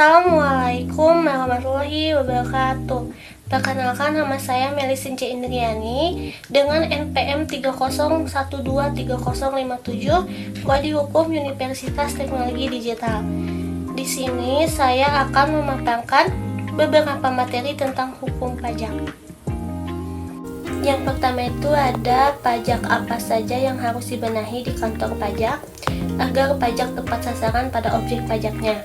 Assalamualaikum warahmatullahi wabarakatuh. Perkenalkan, nama saya Melisin C. Indriani dengan NPM 301230057, Prodi Hukum Universitas Teknologi Digital. Di sini saya akan memaparkan beberapa materi tentang hukum pajak. Yang pertama itu ada pajak apa saja yang harus dibenahi di kantor pajak agar pajak tepat sasaran pada objek pajaknya.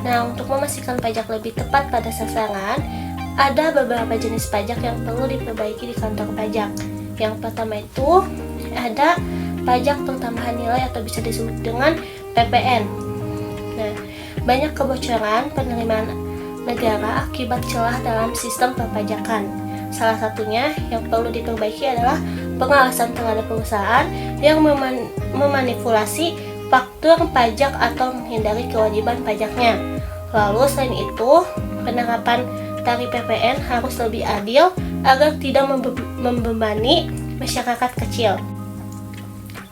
Nah, untuk memastikan pajak lebih tepat pada sasaran, ada beberapa jenis pajak yang perlu diperbaiki di kantor pajak. Yang pertama itu ada pajak pertambahan nilai atau bisa disebut dengan PPN. Nah, banyak kebocoran penerimaan negara akibat celah dalam sistem perpajakan. Salah satunya yang perlu diperbaiki adalah pengawasan terhadap perusahaan yang memanipulasi faktur pajak atau menghindari kewajiban pajaknya. Lalu selain itu, penerapan tarif PPN harus lebih adil agar tidak membebani masyarakat kecil.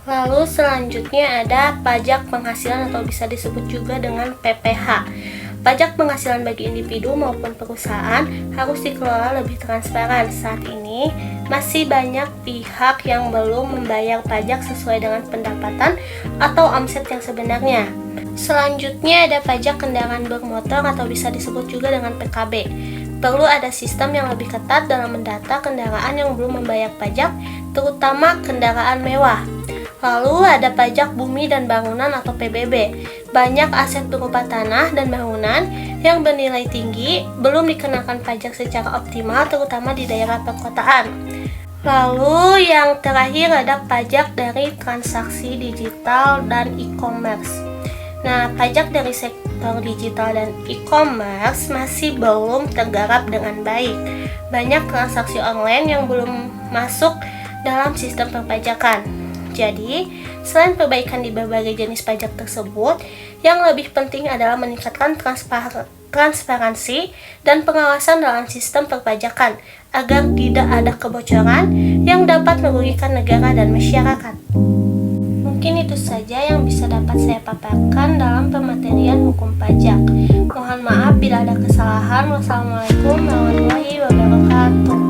Lalu selanjutnya ada pajak penghasilan atau bisa disebut juga dengan PPH. Pajak penghasilan bagi individu maupun perusahaan harus dikelola lebih transparan. Saat ini masih banyak pihak yang belum membayar pajak sesuai dengan pendapatan atau omset yang sebenarnya. Selanjutnya ada pajak kendaraan bermotor atau bisa disebut juga dengan PKB. Perlu ada sistem yang lebih ketat dalam mendata kendaraan yang belum membayar pajak, terutama kendaraan mewah. Lalu ada pajak bumi dan bangunan atau PBB. Banyak aset berupa tanah dan bangunan yang bernilai tinggi belum dikenakan pajak secara optimal, terutama di daerah perkotaan. Lalu yang terakhir ada pajak dari transaksi digital dan e-commerce. Nah, pajak dari sektor digital dan e-commerce masih belum tergarap dengan baik. Banyak transaksi online yang belum masuk dalam sistem perpajakan. Jadi, selain perbaikan di berbagai jenis pajak tersebut, yang lebih penting adalah meningkatkan transparansi dan pengawasan dalam sistem perpajakan agar tidak ada kebocoran yang dapat merugikan negara dan masyarakat. Mungkin itu saja yang bisa dapat saya paparkan dalam pematerian hukum pajak. Mohon maaf bila ada kesalahan. Wassalamualaikum warahmatullahi wabarakatuh.